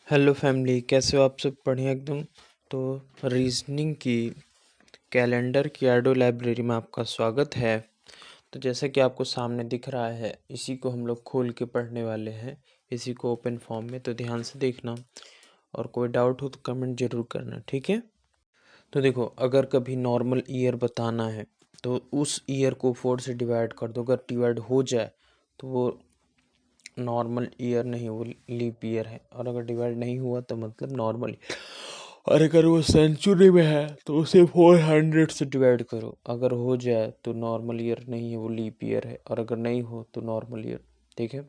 Hello family, कैसे हो आप सब? बढ़िया एकदम। तो रीजनिंग की कैलेंडर की ऑडियो लाइब्रेरी में आपका स्वागत है। तो जैसा कि आपको सामने दिख रहा है, इसी को हम लोग खोल के पढ़ने वाले हैं, इसी को ओपन फॉर्म में। तो ध्यान से देखना और कोई डाउट हो तो कमेंट जरूर करना, ठीक है? तो देखो, अगर कभी नॉर्मल ईयर बताना है तो उस ईयर को 4 से डिवाइड कर दो। अगर डिवाइड हो जाए तो वो नॉर्मल ईयर नहीं, वो लीप ईयर है। और अगर डिवाइड नहीं हुआ तो मतलब नॉर्मल। और अगर वो सेंचुरी में है तो उसे 400 से डिवाइड करो। अगर हो जाए तो नॉर्मल ईयर नहीं है, वो लीप ईयर है। और अगर नहीं हो तो नॉर्मल ईयर। ठीक है?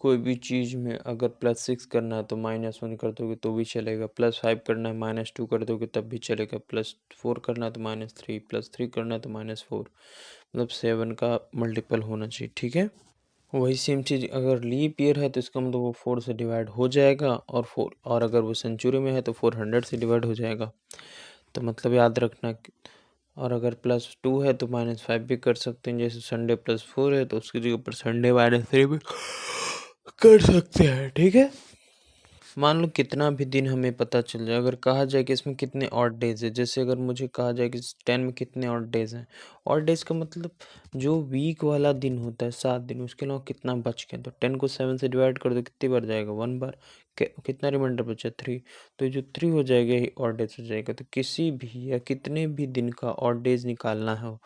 कोई भी चीज़ में अगर +6 करना है तो -1 कर दोगे तो भी चलेगा। +5 करना है -2 कर दोगे तब भी चलेगा। +4 करना है तो -3, +3 करना है तो -4। मतलब 7 का मल्टीपल होना चाहिए। ठीक है? वही सेम चीज़ अगर लीप ईयर है तो इसका मतलब वो 4 से डिवाइड हो जाएगा। और अगर वो सेंचुरी में है तो 400 से डिवाइड हो जाएगा। तो मतलब याद रखना और अगर +2 है तो -5 भी कर सकते हैं। जैसे संडे +4 है तो उसकी जगह पर संडे -3 भी कर सकते हैं। ठीक है? मान लो कितना भी दिन हमें पता चल जाए, अगर कहा जाए कि इसमें कितने ऑड डेज है। जैसे अगर मुझे कहा जाए कि 10 में कितने ऑड डेज हैं। ऑड डेज का मतलब जो वीक वाला दिन होता है, 7 दिन, उसके अलावा कितना बच गया। तो 10 को 7 से डिवाइड कर दो, कितनी बार जाएगा? 1 बार। कितना रिमाइंडर बचा? 3। तो ये जो 3 हो जाएगा ये ऑड डेज हो जाएगा। तो किसी भी या कितने भी दिन का ऑड डेज निकालना हो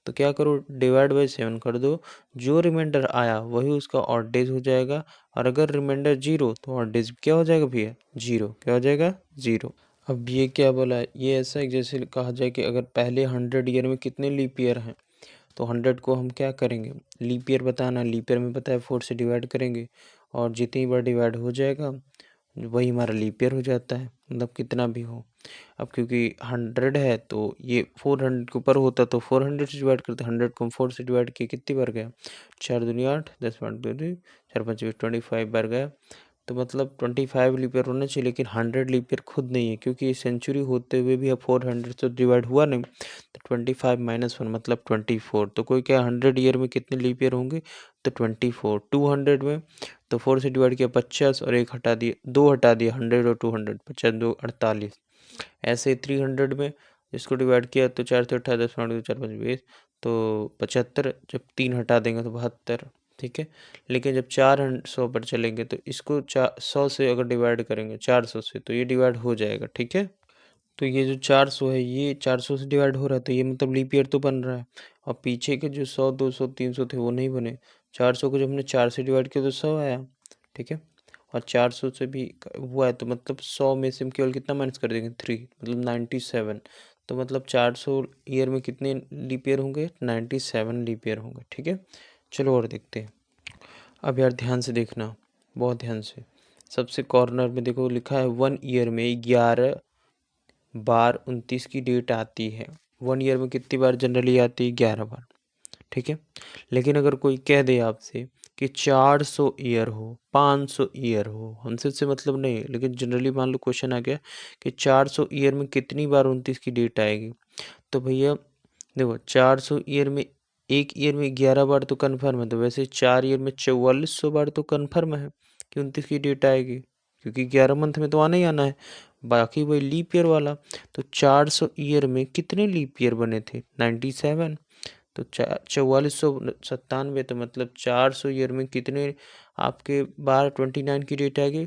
तो क्या करो, डिवाइड बाई 7 कर दो। जो रिमाइंडर आया वही उसका ऑड डेज हो जाएगा। और अगर रिमाइंडर 0 तो ऑड डेज क्या हो जाएगा भैया? 0। क्या हो जाएगा? 0। अब ये क्या बोला है? ये ऐसा है जैसे कहा जाए कि अगर पहले 100 ईयर में कितने लीप ईयर हैं तो 100 को हम क्या करेंगे? लीप ईयर बताना, लीप ईयर में पता है 4 से डिवाइड करेंगे और जितनी बार डिवाइड हो जाएगा वही हमारा लीप ईयर हो जाता है। मतलब कितना भी हो। अब क्योंकि 100 है तो ये 400 के ऊपर होता तो 400 से डिवाइड करते। 100 को हम 4 से डिवाइड किए, कितनी बार गया? 4 दूनी 8, 10 पाँच दूनी 4 पाँच 25 बार गया। तो मतलब 25 लीप ईयर होना चाहिए, लेकिन 100 लीप ईयर खुद नहीं है क्योंकि सेंचुरी होते हुए भी अब 400 से डिवाइड हुआ नहीं। तो 25 -1 मतलब 24। तो कोई क्या 100 ईयर में कितने लीप ईयर होंगे? तो 24। 200 में तो 4 से डिवाइड किया 50 और एक हटा दिया, 2 हटा दिया, 100 और 200, 50 2 48। ऐसे 300 में इसको डिवाइड किया तो 4 से 18, 10 पाँच 4 5 20, तो 75। जब 3 हटा देंगे तो 72। ठीक है? लेकिन जब 400 पर चलेंगे तो इसको 100 से अगर डिवाइड करेंगे 400 से तो ये डिवाइड हो जाएगा। ठीक है? तो ये जो 400 है ये 400 से डिवाइड हो रहा है तो ये मतलब लीप ईयर तो बन रहा है। और पीछे के जो 100 200 300 थे वो नहीं बने। 400 को जब हमने 4 से डिवाइड किया तो 100 आया। ठीक है? और 400 से भी हुआ है तो मतलब 100 में से हम केवल कितना माइनस कर देंगे? 3, मतलब 97। तो मतलब 400 ईयर में कितने लीप ईयर होंगे? 97 लीप ईयर होंगे। ठीक है? चलो और देखते हैं। अब यार ध्यान से देखना, बहुत ध्यान से। सबसे कॉर्नर में देखो लिखा है 1 ईयर में 11 बार 29 की डेट आती है। 1 ईयर में कितनी बार जनरली आती है? 11 बार। ठीक है? लेकिन अगर कोई कह दे आपसे कि 400 ईयर हो, 500 ईयर हो, हमसे उससे मतलब नहीं है, लेकिन जनरली मान लो क्वेश्चन आ गया कि 400 ईयर में कितनी बार 29 की डेट आएगी। तो भैया देखो, 400 ईयर में एक ईयर में 11 बार तो कन्फर्म है। तो वैसे 4 ईयर में 4400 बार तो कन्फर्म है कि 29 की डेट आएगी, क्योंकि 11 मंथ में तो आना ही आना है। बाकी वही लीप ईयर वाला। तो 400 ईयर में कितने लीप ईयर बने थे? 97। तो 4497। तो मतलब 400 ईयर में कितने आपके बार 29 की डेट आएगी?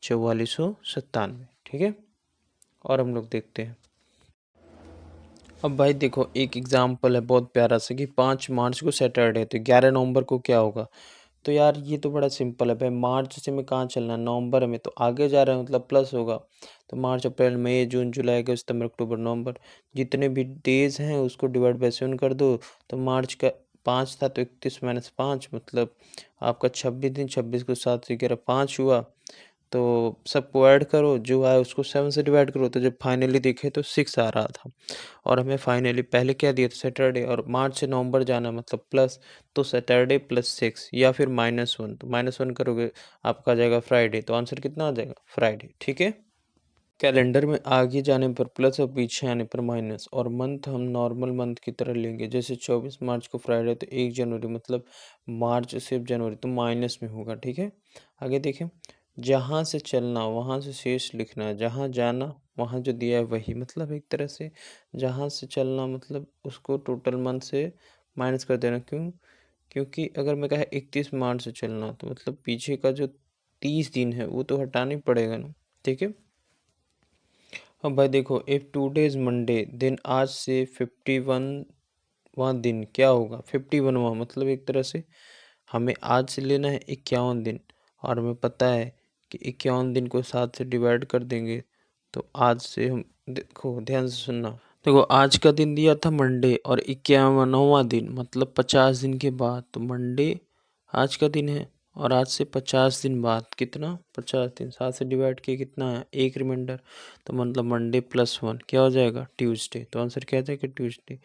4497। ठीक है? और हम लोग देखते हैं। अब भाई देखो, एक एग्जाम्पल है बहुत प्यारा सा कि 5 मार्च को सैटरडे है तो 11 नवंबर को क्या होगा? तो यार ये तो बड़ा सिंपल है भाई। मार्च से में कहाँ चलना है? नवंबर में। तो आगे जा रहा है मतलब प्लस होगा। तो मार्च अप्रैल मई जून जुलाई अगस्त सितंबर अक्टूबर नवंबर, जितने भी डेज हैं उसको डिवाइड बाई 7 कर दो। तो मार्च का 5 था तो 31 - 5 मतलब आपका 26 दिन। 26 को 7 से 11 5 हुआ। तो सबको ऐड करो, जो आए उसको 7 से डिवाइड करो। तो जब फाइनली देखे तो 6 आ रहा था। और हमें फाइनली पहले क्या दिया था? सैटरडे। और मार्च से नवंबर जाना मतलब प्लस। तो सैटरडे +6 या फिर -1। तो -1 करोगे आपका आ जाएगा फ्राइडे। तो आंसर कितना आ जाएगा? फ्राइडे। ठीक है? कैलेंडर में आगे जाने पर प्लस और पीछे आने पर माइनस। और मंथ हम नॉर्मल मंथ की तरह लेंगे। जैसे 24 मार्च को फ्राइडे तो 1 जनवरी मतलब मार्च से जनवरी तो माइनस में होगा। ठीक है? आगे देखें। जहाँ से चलना वहाँ से शेष लिखना, जहाँ जाना वहाँ जो दिया है वही। मतलब एक तरह से जहाँ से चलना मतलब उसको टोटल मंथ से माइनस कर देना। क्यों? क्योंकि अगर मैं कहा 31 मार्च से चलना तो मतलब पीछे का जो 30 दिन है वो तो हटाना ही पड़ेगा ना। ठीक है। अब भाई देखो, if today is Monday then आज से 51वां दिन क्या होगा? 51वां मतलब एक तरह से हमें आज से लेना है 51 दिन, और हमें पता है कि 51 दिन को 7 से डिवाइड कर देंगे तो आज से हम देखो, ध्यान से सुनना। देखो, आज का दिन दिया था मंडे और 51वां दिन मतलब 50 दिन के बाद, तो मंडे आज का दिन है और आज से 50 दिन बाद कितना? 50 दिन, 7 से डिवाइड किए कितना है? एक रिमाइंडर, तो मतलब मंडे प्लस 1 क्या हो जाएगा? ट्यूसडे। तो आंसर क्या आ जाएगा? ट्यूसडे।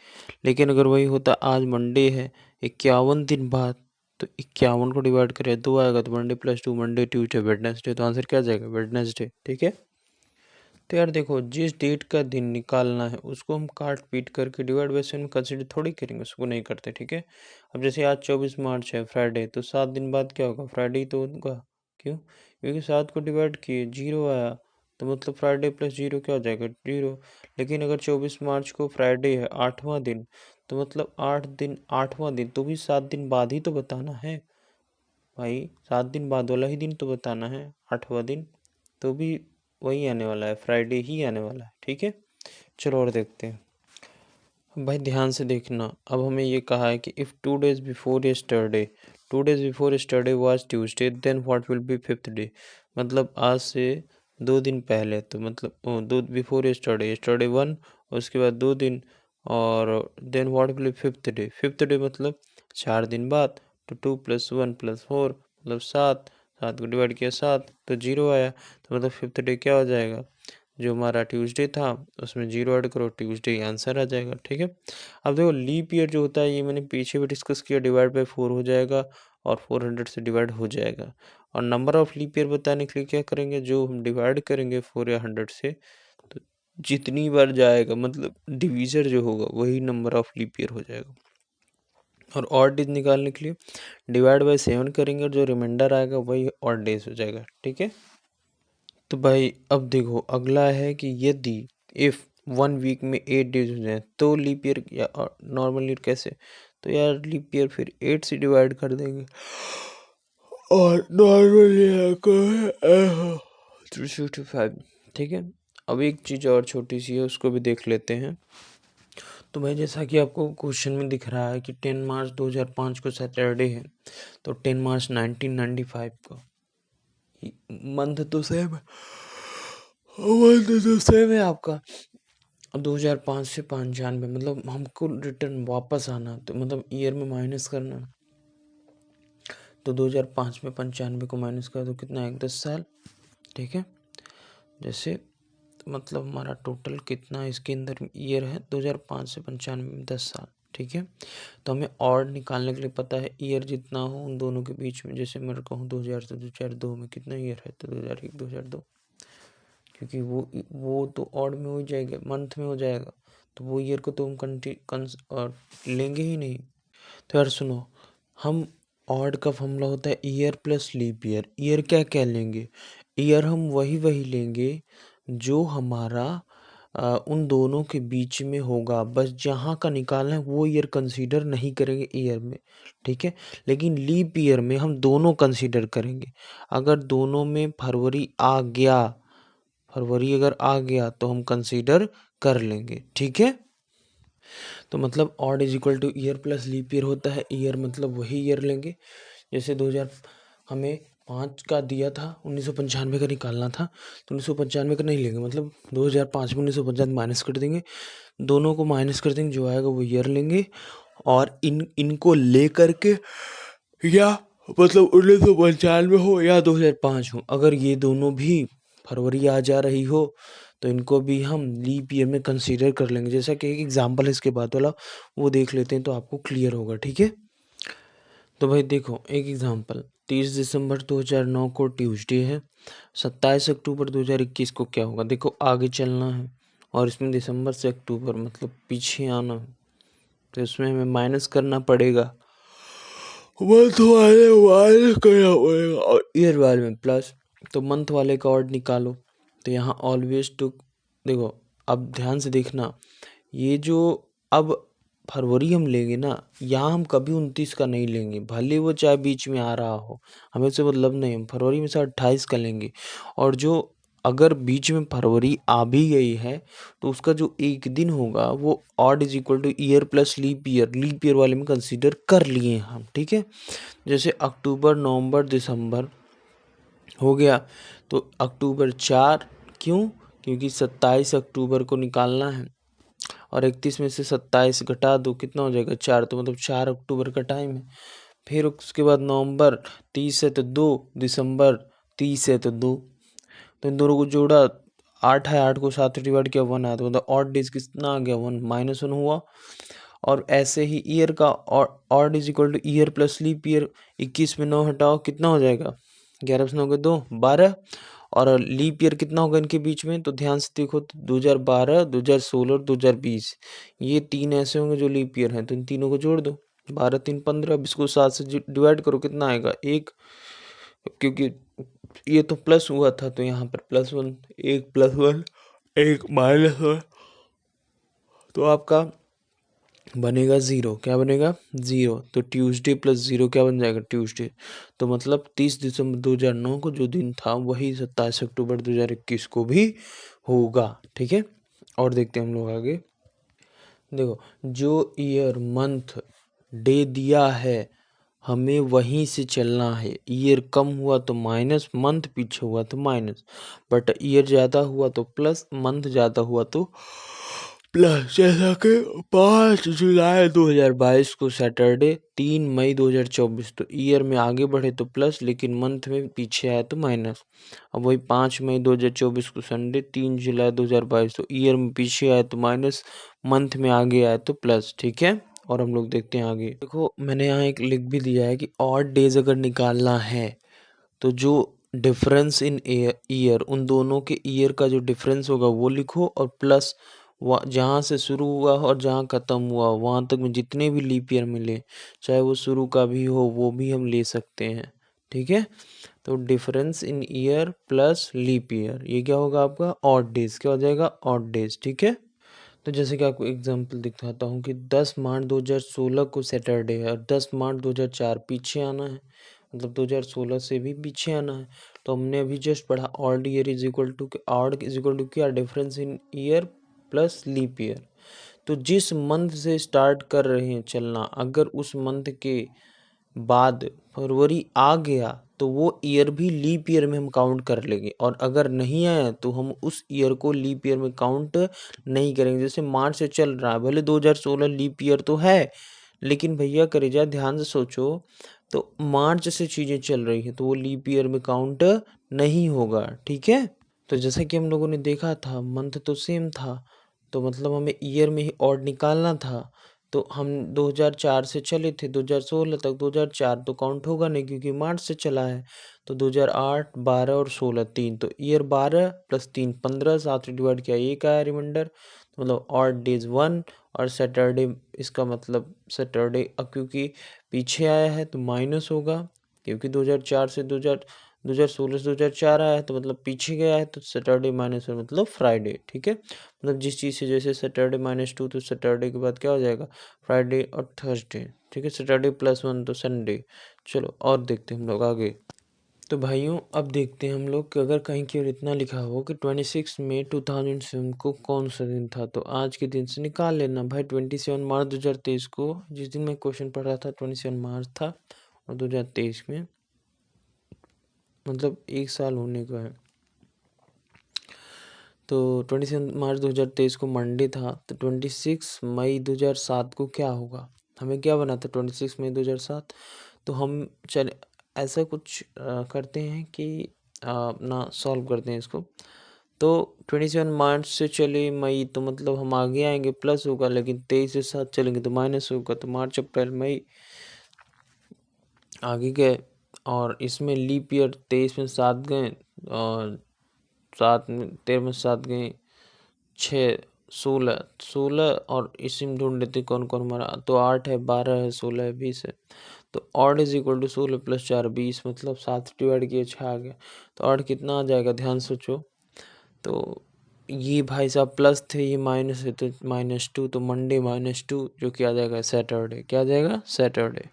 लेकिन अगर वही होता आज मंडे है 51 दिन बाद, तो 51 को डिवाइड करें 2 आएगा, तो Monday plus 2 Monday Tuesday Wednesday, तो आंसर क्या आ जाएगा? वेडनेसडे। ठीक है। तो यार देखो, जिस डेट का दिन निकालना है उसको हम काट पीट करके डिवाइड बाय 7 में कंसिडर थोड़ी करेंगे, उसको नहीं करते। ठीक है। अब जैसे आज 24 मार्च है फ्राइडे, तो 7 दिन बाद क्या होगा? फ्राइडे ही तो होगा। क्यों? क्योंकि 7 को डिवाइड किए 0 आया, तो मतलब फ्राइडे प्लस 0 क्या हो जाएगा? 0। लेकिन अगर 24 मार्च को फ्राइडे है 8वां दिन, तो मतलब 8 दिन 8वां दिन तो भी 7 दिन बाद ही तो बताना है भाई। 7 दिन बाद वाला ही दिन तो बताना है 8वां दिन, तो भी वही आने वाला है, फ्राइडे ही आने वाला है। ठीक है। चलो और देखते हैं। भाई ध्यान से देखना, अब हमें ये कहा है कि if 2 days before yesterday, 2 days before yesterday was Tuesday then what will be 5th day. मतलब आज से 2 दिन पहले, तो मतलब दो बिफोर यस्टरडे, यस्टरडे 1, उसके बाद 2 दिन, और then what will be 5th day. 5th day मतलब 4 दिन बाद, तो 2 + 1 + 4 मतलब 7, 7 को डिवाइड किया 7 तो 0 आया, तो मतलब 5th डे क्या हो जाएगा? जो हमारा ट्यूसडे था उसमें 0 ऐड करो, ट्यूसडे ही आंसर आ जाएगा। ठीक है। अब देखो, लीप ईयर जो होता है ये मैंने पीछे भी डिस्कस किया, डिवाइड बाय 4 हो जाएगा और 400 से डिवाइड हो जाएगा। और नंबर ऑफ लीप ईयर बताने के लिए क्या करेंगे? जो हम डिवाइड करेंगे 4 या 100 से, तो जितनी बार जाएगा मतलब डिवीजर जो होगा वही नंबर ऑफ लीप ईयर हो जाएगा। और ऑड डेज निकालने के लिए डिवाइड बाय 7 करेंगे और जो रिमाइंडर आएगा वही ऑड डेज हो जाएगा। ठीक है। तो भाई अब देखो, अगला है कि यदि इफ 1 वीक में 8 डेज हो जाए तो लीप ईयर या नॉर्मल ईयर कैसे? तो यार लीप ईयर फिर 8 से डिवाइड कर देंगे और नॉर्मल ईयर को 365। ठीक है। अब एक चीज़ और छोटी सी है, उसको भी देख लेते हैं। तो भाई जैसा कि आपको क्वेश्चन में दिख रहा है कि 10 मार्च 2005 को सैटरडे है, तो 10 मार्च 1995 को मंथ तो सेम है, मंथ तो सेम है आपका। 2005 से 95 मतलब हमको रिटर्न वापस आना, तो मतलब ईयर में माइनस करना, तो 2005 में 95 को माइनस कर दो, कितना है? 10 साल। ठीक है। जैसे मतलब हमारा टोटल कितना इसके अंदर ईयर है? 2005 से 95 में 10 साल। ठीक है। तो हमें और निकालने के लिए पता है ईयर जितना हो उन दोनों के बीच में, जैसे मैं कहूँ 2000 से 2002 में कितना ईयर है? तो 2001 2002, क्योंकि वो तो ऑड में हो जाएगा, मंथ में हो जाएगा, तो वो ईयर को तो हम और लेंगे ही नहीं। तो यार सुनो, हम ऑड का फॉर्मूला होता है year plus leap year. Year क्या क्या लेंगे? ईयर हम वही लेंगे जो हमारा उन दोनों के बीच में होगा, बस जहाँ का निकालना है वो ईयर कंसीडर नहीं करेंगे ईयर में। ठीक है। लेकिन लीप ईयर में हम दोनों कंसीडर करेंगे। अगर दोनों में फरवरी आ गया, फरवरी अगर आ गया तो हम कंसीडर कर लेंगे। ठीक है। तो मतलब odd is equal to year plus leap year होता है। ईयर मतलब वही ईयर लेंगे, जैसे 2000 हमें 5 का दिया था, 1995 का निकालना था, तो 1995 का नहीं लेंगे, मतलब 2005 में 1995 माइनस कर देंगे, दोनों को माइनस कर देंगे, जो आएगा वो ईयर लेंगे। और इनको ले करके, या मतलब 1995 हो या 2005 हो, अगर ये दोनों भी फरवरी आ जा रही हो तो इनको भी हम लीप ईयर में कंसीडर कर लेंगे। जैसा कि एक एग्जांपल है इसके बाद वाला, वो देख लेते हैं तो आपको क्लियर होगा। ठीक है। तो भाई देखो, एक एग्जांपल, 30 दिसंबर 2009 को ट्यूसडे है, 27 अक्टूबर 2021 को क्या होगा? देखो आगे चलना है और इसमें दिसंबर से अक्टूबर मतलब पीछे आना है, तो इसमें हमें माइनस करना पड़ेगा, मंथ वाले माइनस करना पड़ेगा और ईयर वाले में प्लस। तो मंथ वाले का ऑड निकालो। तो यहाँ ऑलवेज टू, देखो अब ध्यान से देखना, ये जो अब फरवरी हम लेंगे ना, यहाँ हम कभी 29 का नहीं लेंगे, भले वो चाहे बीच में आ रहा हो, हमें से मतलब नहीं, हम फरवरी में से 28 का लेंगे। और जो अगर बीच में फरवरी आ भी गई है तो उसका जो एक दिन होगा वो odd is equal to year plus leap year वाले में कंसीडर कर लिए हम, ठीक है। जैसे अक्टूबर नवंबर दिसंबर हो गया, तो अक्टूबर 4, क्यों, क्योंकि 27 अक्टूबर को निकालना है, और 31 में से 27 घटा दो, कितना हो जाएगा 4, तो मतलब 4 अक्टूबर का टाइम है। फिर उसके बाद नवंबर 30 है तो 2, दिसंबर 30 है तो 2, तो इन दोनों को जोड़ा, 8 है, 8 को 7 डिवाइड किया 1 आया, तो मतलब ऑड डेज कितना आ गया 1, -1 हुआ। और ऐसे ही ईयर का odd is equal to year plus leap year, 21 में 9 हटाओ, कितना हो जाएगा 11 से 9 के 2, 12। और लीप ईयर कितना होगा इनके बीच में, तो ध्यान से देखो तो 2012, 2016 और 2020, ये 3 ऐसे होंगे जो लीप ईयर हैं, तो इन तीनों को जोड़ दो, 12 3 15। अब इसको 7 से डिवाइड करो, कितना आएगा 1, क्योंकि ये तो प्लस हुआ था तो यहाँ पर +1, 1 +1 1 -1, तो आपका बनेगा 0, क्या बनेगा 0। तो ट्यूसडे प्लस 0 क्या बन जाएगा ट्यूसडे। तो मतलब 30 दिसंबर 2009 को जो दिन था वही 27 अक्टूबर 2021 को भी होगा, ठीक है। और देखते हैं हम लोग आगे। देखो जो ईयर मंथ डे दिया है हमें वहीं से चलना है। ईयर कम हुआ तो माइनस, मंथ पीछे हुआ तो माइनस, बट ईयर ज़्यादा हुआ तो प्लस, मंथ ज़्यादा हुआ तो प्लस। जैसा कि 5 जुलाई 2022 को सैटरडे, 3 मई 2024, तो ईयर में आगे बढ़े तो प्लस, लेकिन मंथ में पीछे आया तो माइनस। अब वही 5 मई 2024 को संडे, 3 जुलाई 2022, तो ईयर में पीछे आया तो माइनस, मंथ में आगे आया तो प्लस, ठीक है। और हम लोग देखते हैं आगे। देखो मैंने यहाँ एक लिख भी दिया है कि ऑड डेज अगर निकालना है तो जो डिफरेंस इन ईयर, उन दोनों के ईयर का जो डिफरेंस होगा वो लिखो, और प्लस जहाँ से शुरू हुआ और जहाँ ख़त्म हुआ वहाँ तक में जितने भी लीप ईयर मिले, चाहे वो शुरू का भी हो वो भी हम ले सकते हैं, ठीक है। तो difference in year plus leap year, ये क्या होगा आपका ऑड डेज, क्या हो जाएगा ऑड डेज, ठीक है। तो जैसे कि आपको एग्जांपल दिखाता हूँ कि 10 मार्च 2016 को सैटरडे है और 10 मार्च 2004 पीछे आना है, मतलब 2016 से भी पीछे आना है। तो हमने अभी जस्ट पढ़ा odd year is equal to, odd is equal to क्या, difference in year plus leap year. तो जिस मंथ से स्टार्ट कर रहे हैं चलना, अगर उस मंथ के बाद फरवरी आ गया तो वो ईयर भी लीप ईयर में हम काउंट कर लेंगे, और अगर नहीं आया तो हम उस ईयर को लीप ईयर में काउंट नहीं करेंगे। जैसे मार्च से चल रहा है, भले 2016 लीप ईयर तो है, लेकिन भैया करेजा ध्यान से सोचो, तो मार्च से चीज़ें चल रही हैं तो वो लीप ईयर में काउंट नहीं होगा, ठीक है। तो जैसा कि हम लोगों ने देखा था मंथ तो सेम था, तो मतलब हमें ईयर में ही ऑड निकालना था। तो हम 2004 से चले थे 2016 तक, 2004 तो काउंट होगा नहीं क्योंकि मार्च से चला है। तो 2008, 12 और 16 3, तो ईयर 12 प्लस 3 15, 7 डिवाइड किया 1 आया रिमाइंडर, तो मतलब ऑड डेज 1। और सैटरडे, इसका मतलब सैटरडे क्योंकि पीछे आया है तो माइनस होगा, क्योंकि 2004 से 2016 से 2004 आया है तो मतलब पीछे गया है, तो सैटरडे माइनस वन मतलब फ्राइडे, ठीक है। मतलब जिस चीज़ से, जैसे सैटरडे -2 तो सैटरडे के बाद क्या हो जाएगा फ्राइडे और थर्सडे, ठीक है। सैटरडे +1 तो संडे। चलो और देखते हैं हम लोग आगे। तो भाइयों अब देखते हैं हम लोग कि अगर कहीं की ओर इतना लिखा हो कि 26 मई 2007 को कौन सा दिन था, तो आज के दिन से निकाल लेना भाई। 27 मार्च 2023 को, जिस दिन मैं क्वेश्चन पढ़ रहा था 27 मार्च था, और 2023 में मतलब 1 साल होने का है। तो 27 मार्च 2023 को मंडे था, तो 26 मई 2007 को क्या होगा, हमें क्या बना था 26 मई 2007। तो हम चल ऐसा कुछ करते हैं कि अपना सॉल्व करते हैं इसको। तो 27 मार्च से चले मई, तो मतलब हम आगे आएंगे प्लस होगा, लेकिन 23 से 7 चलेंगे तो माइनस होगा, तो मार्च अप्रैल मई आगे गए। और इसमें लीप ईयर 23 में 7 गए, और 7 में 13 में 7 गए 6, 16 और इसी में ढूंढ लेते कौन कौन हमारा, तो 8 है, 12 है, 16 है, 20 है। तो odd is equal to 16 plus 4 20, मतलब 7 डिवाइड किए 6 आ गया। तो ऑड कितना आ जाएगा, ध्यान सोचो। तो ये भाई साहब प्लस थे, ये माइनस है, तो -2, तो मंडे -2 जो कि आ जाएगा सैटरडे। क्या आ जाएगा, सैटरडे।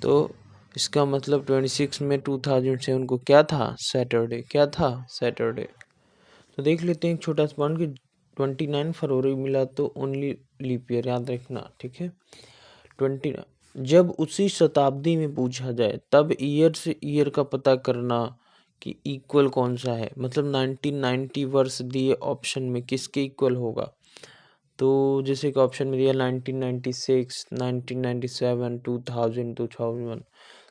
तो इसका मतलब 26 में 2007 को क्या था, सैटरडे। क्या था, सैटरडे। तो देख लेते हैं एक छोटा सा पॉइंट कि 29 फरवरी मिला तो ओनली लीप ईयर, याद रखना, ठीक है। 20 जब उसी शताब्दी में पूछा जाए तब ईयर से ईयर का पता करना कि इक्वल कौन सा है, मतलब 1990 वर्ष दिए ऑप्शन में किसके इक्वल होगा। तो जैसे कि ऑप्शन में दिया 1996, 1997, 2000, 2001,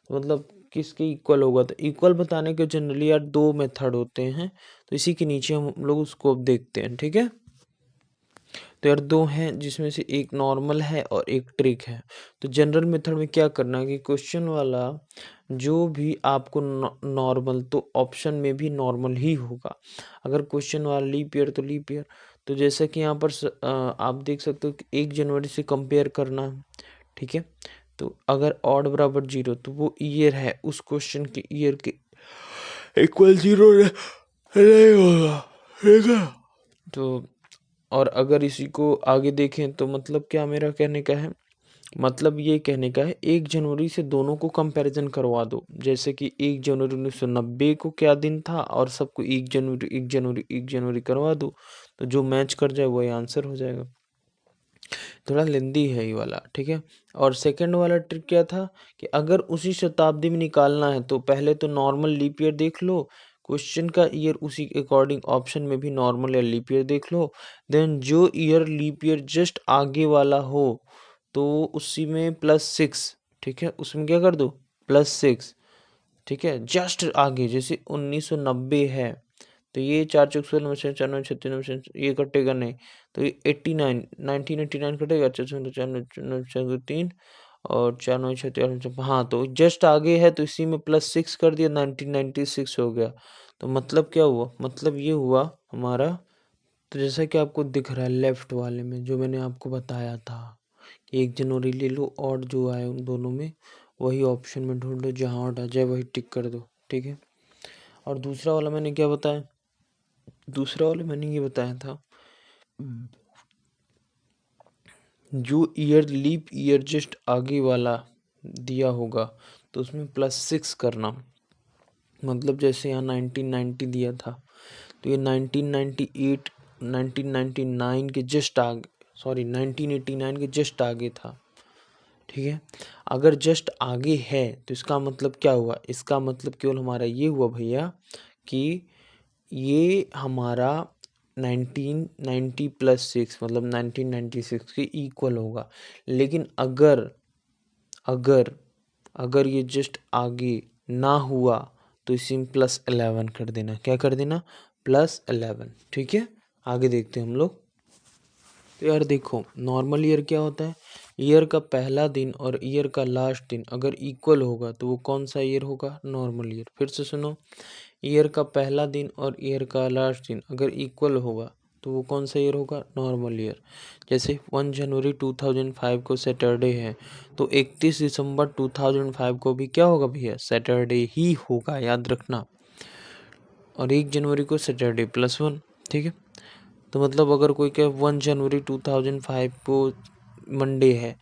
तो मतलब किसके इक्वल होगा। तो इक्वल बताने के जनरली यार दो मेथड होते हैं, तो इसी के नीचे हम लोग उसको अब देखते हैं, ठीक है। तो यार दो हैं, जिसमें से एक नॉर्मल है और एक ट्रिक है। तो जनरल मेथड में क्या करना है कि क्वेश्चन वाला जो भी आपको नॉर्मल, तो ऑप्शन में भी नॉर्मल ही होगा। अगर क्वेश्चन वाला लीप ईयर तो लीप ईयर। तो जैसा कि यहाँ पर आप देख सकते हो कि 1 जनवरी से कंपेयर करना है, ठीक है। तो अगर ऑड बराबर 0 तो वो ईयर है, उस क्वेश्चन के ईयर के इक्वल 0 नहीं होगा, ठीक है। तो और अगर इसी को आगे देखें तो मतलब क्या मेरा कहने का है, मतलब ये कहने का है 1 जनवरी से दोनों को कंपैरिजन करवा दो। जैसे कि 1 जनवरी 1990 को क्या दिन था और सबको 1 जनवरी 1 जनवरी 1 जनवरी करवा दो, तो जो मैच कर जाए वही आंसर हो जाएगा। थोड़ा लेंदी है ये वाला, ठीक है। और सेकंड वाला ट्रिक क्या था कि अगर उसी शताब्दी में निकालना है तो पहले तो नॉर्मल लीप ईयर देख लो, क्वेश्चन का ईयर उसी के अकॉर्डिंग ऑप्शन में भी नॉर्मल या लीप ईयर देख लो। देन जो ईयर लीप ईयर जस्ट आगे वाला हो तो उसी में +6, ठीक है, उसमें क्या कर दो, +6, ठीक है। जस्ट आगे जैसे 1990 है तो ये 4 चौक 16 में से 4 9 36 में से ये कटेगा नहीं, तो ये 89 1989 कटेगा, 3 और 4 9 36, हाँ तो जस्ट आगे है तो इसी में +6 कर दिया, 1996 हो गया। तो मतलब क्या हुआ, मतलब ये हुआ हमारा। तो जैसा कि आपको दिख रहा है लेफ्ट वाले में जो मैंने आपको बताया था कि 1 जनवरी ले लो और जो आए उन दोनों में वही ऑप्शन में ढूंढो, जहाँ ऑड आ जाए वही टिक कर दो, ठीक है। और दूसरा वाला मैंने क्या बताया, दूसरा वाला मैंने ये बताया था जो ईयर लीप ईयर जस्ट आगे वाला दिया होगा तो उसमें +6 करना। मतलब जैसे यहाँ 1990 दिया था तो ये 1998 1999 के जस्ट आगे, सॉरी 1989 के जस्ट आगे था, ठीक है। अगर जस्ट आगे है तो इसका मतलब क्या हुआ, इसका मतलब केवल हमारा ये हुआ भैया कि ये हमारा 1990 +6 मतलब 1996 के इक्वल होगा। लेकिन अगर अगर अगर ये जस्ट आगे ना हुआ तो इसी में +11 कर देना। क्या कर देना, +11, ठीक है। आगे देखते हैं हम लोग। तो यार देखो नॉर्मल ईयर क्या होता है, ईयर का पहला दिन और ईयर का लास्ट दिन अगर इक्वल होगा तो वो कौन सा ईयर होगा, नॉर्मल ईयर। फिर से सुनो, ईयर का पहला दिन और ईयर का लास्ट दिन अगर इक्वल होगा तो वो कौन सा ईयर होगा, नॉर्मल ईयर। जैसे 1 जनवरी 2005 को सैटरडे है तो 31 दिसंबर 2005 को भी क्या होगा भैया, सैटरडे ही होगा, याद रखना। और 1 जनवरी को सैटरडे +1, ठीक है। तो मतलब अगर कोई कहे 1 जनवरी 2005 को मंडे है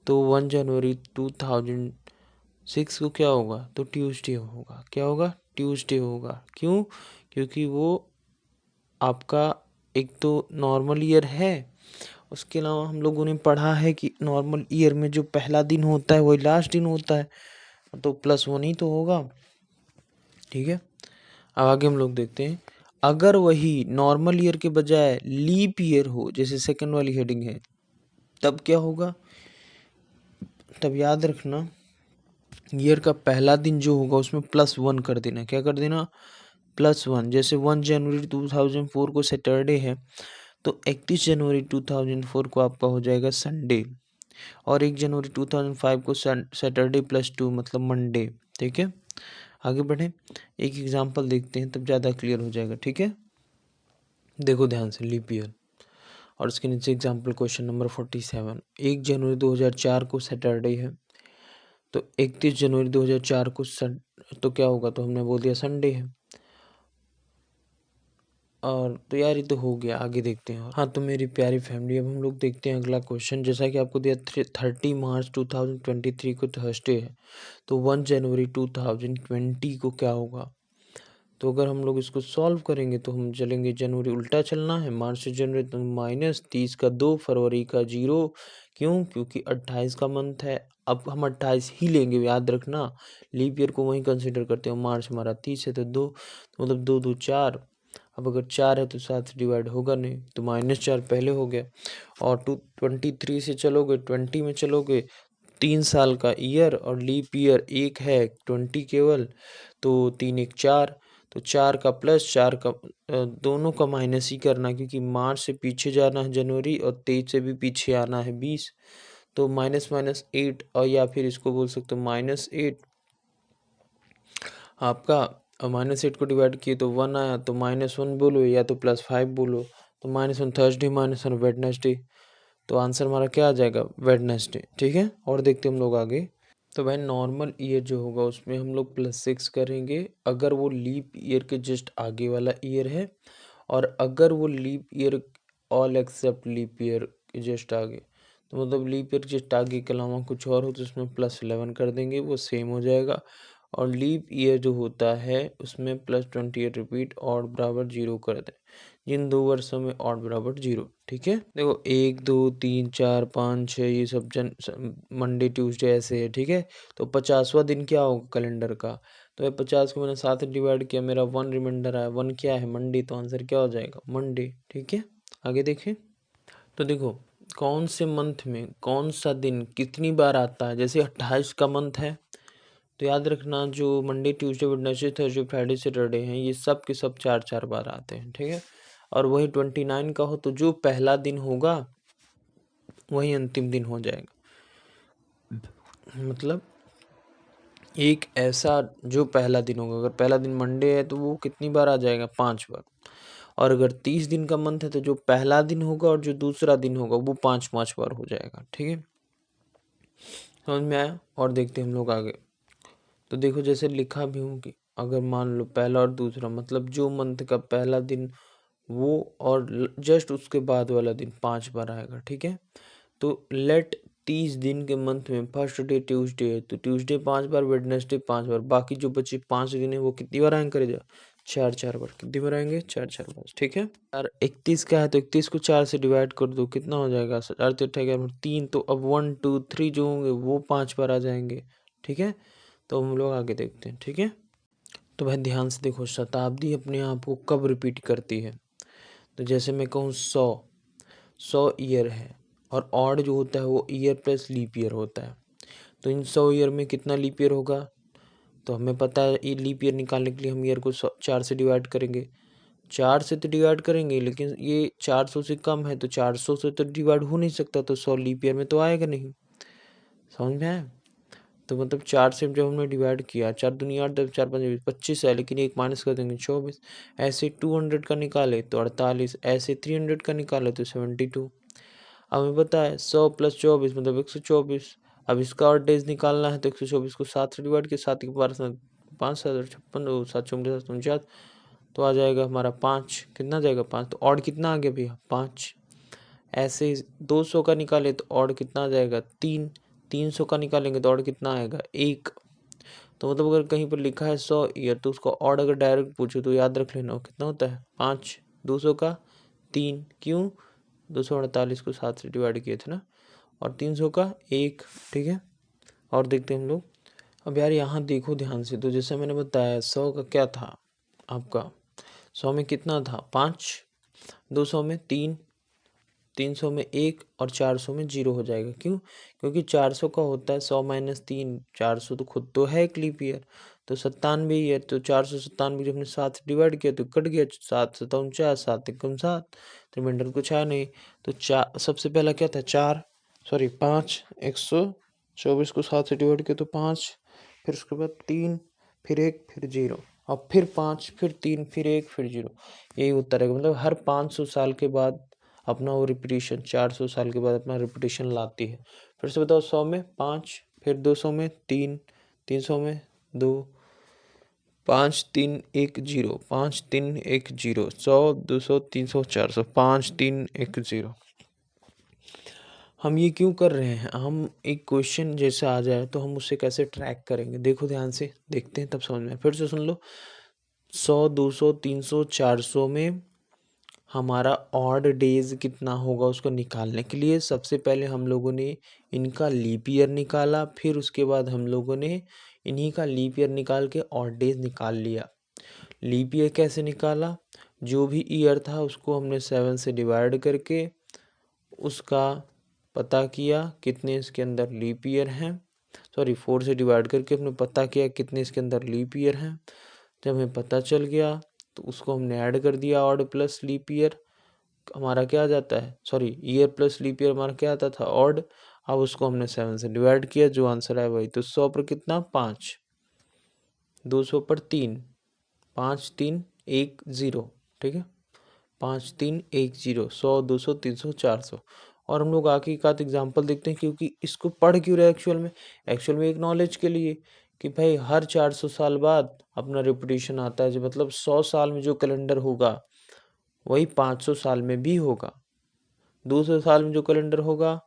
तो 1 जनवरी 2006 को क्या होगा, तो ट्यूसडे होगा। क्या होगा, ट्यूसडे होगा। क्यों, क्योंकि वो आपका एक तो नॉर्मल ईयर है, उसके अलावा हम लोगों ने पढ़ा है कि नॉर्मल ईयर में जो पहला दिन होता है वही लास्ट दिन होता है, तो +1 ही तो होगा, ठीक है। अब आगे हम लोग देखते हैं, अगर वही नॉर्मल ईयर के बजाय लीप ईयर हो जैसे सेकंड वाली हेडिंग है तब क्या होगा, तब याद रखना ईयर का पहला दिन जो होगा उसमें +1 कर देना। क्या कर देना, +1। जैसे 1 जनवरी 2004 को सैटरडे है तो 31 जनवरी 2004 को आपका हो जाएगा संडे, और 1 जनवरी 2005 को सैटरडे +2 मतलब मंडे, ठीक है। आगे बढ़ें, एक एग्जांपल देखते हैं तब ज़्यादा क्लियर हो जाएगा, ठीक है। देखो ध्यान से, लीप ईयर और उसके नीचे एग्जांपल क्वेश्चन नंबर 47, 1 जनवरी 2004 को सैटरडे है तो 31 जनवरी 2004 को तो क्या होगा, तो हमने बोल दिया संडे है। और तो यार ये तो हो गया, आगे देखते हैं। हाँ तो मेरी प्यारी फैमिली, अब हम लोग देखते हैं अगला क्वेश्चन। जैसा कि आपको दिया 30 मार्च 2023 को थर्सडे है, तो 1 जनवरी 2020 को क्या होगा। तो अगर हम लोग इसको सॉल्व करेंगे तो हम चलेंगे, जनवरी उल्टा चलना है, मार्च से जनवरी, तो -30 का 2, फरवरी का 0। क्यों? क्योंकि 28 का मंथ है। अब हम 28 ही लेंगे, याद रखना, लीप ईयर को वहीं कंसिडर करते हैं। मार्च हमारा 30 है तो 2, तो मतलब 2 2 4। अब अगर 4 है तो 7 से डिवाइड होगा नहीं, तो -4 पहले हो गया। और 23 से चलोगे, 20 में चलोगे, 3 साल का ईयर और लीप ईयर एक है, 20 केवल, तो 3 1 4। तो 4 का प्लस 4 का दोनों का माइनस ही करना, क्योंकि मार्च से पीछे जाना है जनवरी, और 23 से भी पीछे आना है 20। तो माइनस माइनस 8, और या फिर इसको बोल सकते हो -8 आपका। -8 को डिवाइड किए तो 1 आया, तो -1 बोलो या तो +5 बोलो। तो -1 थर्सडे, -1 वेडनेसडे। तो आंसर हमारा क्या आ जाएगा, वेडनेसडे। ठीक है, और देखते हम लोग आगे। तो भाई नॉर्मल ईयर जो होगा उसमें हम लोग +6 करेंगे अगर वो लीप ईयर के जस्ट आगे वाला ईयर है, और अगर वो leap year all except leap year के जस्ट आगे, तो मतलब लीप ईयर जस्ट आगे के अलावा कुछ और हो तो उसमें +11 कर देंगे, वो सेम हो जाएगा। और लीप ईयर जो होता है उसमें +28 रिपीट और बराबर 0 कर दें, जिन 2 वर्षों में और बराबर 0। ठीक है, देखो 1 2 3 4 5 6 ये सब मंडे ट्यूसडे ऐसे है। ठीक है, तो 50वां दिन क्या होगा कैलेंडर का, तो 50 को मैंने 7 डिवाइड किया, मेरा 1 रिमाइंडर आया। 1 क्या है, मंडे, तो आंसर क्या हो जाएगा, मंडे। ठीक है, आगे देखें। तो देखो कौन से मंथ में कौन सा दिन कितनी बार आता है। जैसे 28 का मंथ है, तो याद रखना जो Monday Tuesday Wednesday Thursday Friday Saturday हैं, ये सब के सब 4 4 बार आते हैं। ठीक है, और वही 29 का हो तो जो पहला दिन होगा वही अंतिम दिन हो जाएगा। मतलब एक ऐसा जो पहला दिन होगा, अगर पहला दिन मंडे है तो वो कितनी बार आ जाएगा, 5 बार। और अगर 30 दिन का मंथ है तो जो पहला दिन होगा और जो दूसरा दिन होगा वो 5 5 बार हो जाएगा। ठीक है, समझ में आया। और देखते हैं हम लोग आगे। तो देखो जैसे लिखा भी हूँ कि अगर मान लो पहला और दूसरा, मतलब जो मंथ का पहला दिन वो और जस्ट उसके बाद वाला दिन 5 बार आएगा। ठीक है, तो लेट 30 दिन के मंथ में फर्स्ट डे ट्यूसडे है, तो ट्यूसडे 5 बार, वेडनेसडे 5 बार, बाकी जो बचे 5 दिन है वो कितनी बार आएंगे, करेगा 4 4 बार। कितनी बार आएंगे, 4 4 बार। ठीक है, यार 31 का है तो 31 को 4 से डिवाइड कर दो, कितना हो जाएगा, 4 3 3। तो अब 1 2 3 जो होंगे वो 5 बार आ जाएंगे। ठीक है, तो हम लोग आगे देखते हैं। ठीक है, तो भाई ध्यान से देखो, शताब्दी अपने आप को कब रिपीट करती है। तो जैसे मैं कहूँ 100 ईयर है, और ऑड जो होता है वो ईयर प्लस लीप ईयर होता है। तो इन 100 ईयर में कितना लीप ईयर होगा, तो हमें पता है ये लीप ईयर निकालने के लिए हम ईयर को 4 से डिवाइड करेंगे। 4 से तो डिवाइड करेंगे, लेकिन ये 400 से कम है तो 400 से तो डिवाइड हो नहीं सकता, तो 100 लीप ईयर में तो आएगा नहीं। समझ में आया। तो मतलब 4 से जब हमने डिवाइड किया, 4 दूनी 8, 10 4 5 25 है, लेकिन एक माइनस कर देंगे 24। ऐसे 200 का निकाले तो 48, ऐसे 300 का निकाले तो 72। अब हमें पता है 100 + 24 मतलब 124। अब इसका और डेज निकालना है तो 124 को 7 से डिवाइड किया, 7 के 12 5 7 56 7 4 49, तो आ जाएगा हमारा 5। कितना जाएगा, 5। तो और कितना आ गया भैया, 5। ऐसे 200 का निकाले तो और कितना आ जाएगा, 3। 300 का निकालेंगे तो और कितना आएगा, 1। तो मतलब अगर कहीं पर लिखा है 100 ईयर तो उसका और अगर डायरेक्ट पूछो तो याद रख लेना कितना होता है, 5। 200 का 3, क्यों, 248 को 7 से डिवाइड किए थे ना, और 300 का 1। ठीक है, और देखते हैं हम लोग। अब यार यहाँ देखो ध्यान से, तो जैसे मैंने बताया 100 का क्या था आपका, 100 में कितना था, 5, 200 में 3, 300 में 1, और 400 में 0 हो जाएगा। क्यों, क्योंकि 400 का होता है 100 - 3। 400 तो खुद तो है एक लीप ईयर, तो 97 ही है, तो 497 जब हमने 7 से डिवाइड किया तो कट गया, 7 7 49, 7 1 7, तो रिमाइंडर कुछ है नहीं। तो सबसे पहला क्या था, 4, सॉरी 5, 124 को 7 से डिवाइड किया तो 5, फिर उसके बाद 3, फिर 1, फिर 0, और फिर 5, फिर 3, फिर 1, फिर 0। यही उत्तर है, मतलब हर 500 साल के बाद अपना वो रिपीटिशन, 400 साल के बाद अपना रिपीटिशन लाती है। फिर से बताओ, 100 में 5, फिर 200 में 3, 300 में 2, 5 3 1 0, 5 3 1 0, 100 200 300 400, 5 3 1 0। हम ये क्यों कर रहे हैं? हम एक क्वेश्चन जैसे आ जाए तो हम उसे कैसे ट्रैक करेंगे? देखो ध्यान से, देखते हैं तब समझ में। फिर से सुन लो। 100 200 300 400 में हमारा ऑड डेज कितना होगा उसको निकालने के लिए सबसे पहले हम लोगों ने इनका लीप ईयर निकाला, फिर उसके बाद हम लोगों ने इन्हीं का लीप ईयर निकाल के ऑड डेज निकाल लिया। लीप ईयर कैसे निकाला? जो भी ईयर था उसको हमने 7 से डिवाइड करके उसका पता किया कितने इसके अंदर लीप ईयर हैं, सॉरी 4 से डिवाइड करके हमने पता किया कितने इसके अंदर लीप ईयर हैं। जब हमें पता चल गया तो उसको हमने ऐड कर दिया, ऑड प्लस लीप ईयर हमारा क्या आ जाता है, sorry year plus leap year हमारा क्या आता था, ऑड। अब उसको हमने 7 से डिवाइड किया, जो आंसर आया वही। तो 100 पर कितना 5, 200 पर 3, 5 3 1 0, ठीक है। 5 3 1 0, 100 200 300 400। और हम लोग आगे एक आध एग्जाम्पल देखते हैं, क्योंकि इसको पढ़ क्यों रहे एक्चुअल में एक नॉलेज के लिए कि भाई हर 400 साल बाद अपना रिपीटेशन आता है, जो मतलब 100 साल में जो कैलेंडर होगा वही 500 साल में भी होगा, 200 साल में जो कैलेंडर होगा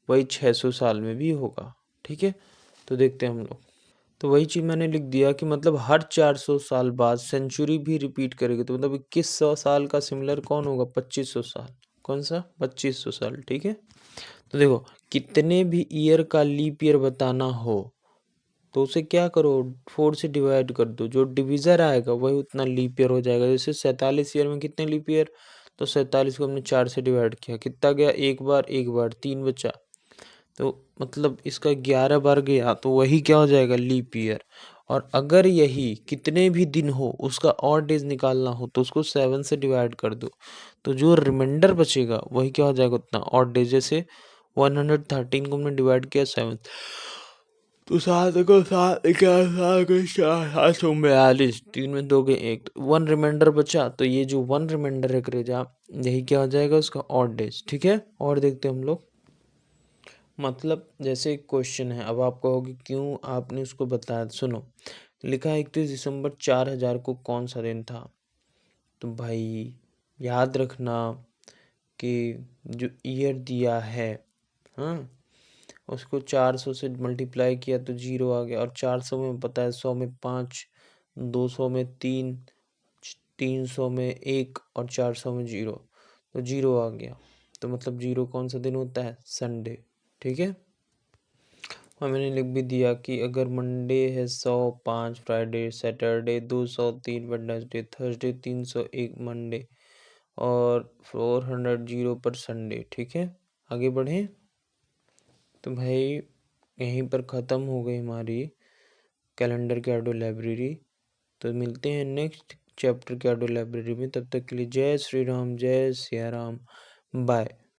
वही 600 साल में भी होगा, ठीक है। तो देखते हैं हम लोग। तो वही चीज़ मैंने लिख दिया कि मतलब हर 400 साल बाद सेंचुरी भी रिपीट करेगी, तो मतलब 2100 साल का सिमिलर कौन होगा, 2500 साल। कौन सा? 2500 साल, ठीक है। तो देखो कितने भी ईयर का लीप ईयर बताना हो तो उसे क्या करो, 4 से डिवाइड कर दो, जो डिविजर आएगा वही उतना लीप ईयर हो जाएगा। जैसे 47 ईयर में कितने लीप ईयर, तो 47 को हमने 4 से डिवाइड किया, कितना गया, एक बार 3 बचा, तो मतलब इसका 11 बार गया, तो वही क्या हो जाएगा, लीप ईयर। और अगर यही कितने भी दिन हो उसका और डेज निकालना हो तो उसको 7 से डिवाइड कर दो, तो जो रिमाइंडर बचेगा वही क्या हो जाएगा, उतना और डेज। जैसे 113 को हमने डिवाइड किया 7, तो 7 को 7 क्या, 7 को 4 742, 3 में 2 के 1, 1 रिमाइंडर बचा, तो ये जो 1 रिमाइंडर है करेजा, यही क्या हो जाएगा उसका ऑड डेज, ठीक है। और देखते हैं हम लोग। मतलब जैसे एक क्वेश्चन है, अब आप कहोगे क्यों आपने उसको बताया, सुनो। लिखा है 31 दिसंबर 4000 को कौन सा दिन था। तो भाई याद रखना कि जो ईयर दिया है, हाँ, उसको 400 से मल्टीप्लाई किया तो 0 आ गया, और 400 में पता है 100 में 5, 200 में 3, 300 में 1 और 400 में 0, तो 0 आ गया। तो मतलब 0 कौन सा दिन होता है, संडे, ठीक है। और मैंने लिख भी दिया कि अगर मंडे है 100, 5 Friday Saturday, 200 3 Wednesday Thursday, 301 Monday, और 400 0 पर संडे, ठीक है। आगे बढ़ें। तो भाई यहीं पर ख़त्म हो गई हमारी कैलेंडर की ऑडियो लाइब्रेरी। तो मिलते हैं नेक्स्ट चैप्टर की ऑडियो लाइब्रेरी में, तब तक के लिए जय श्री राम, जय सिया राम, बाय।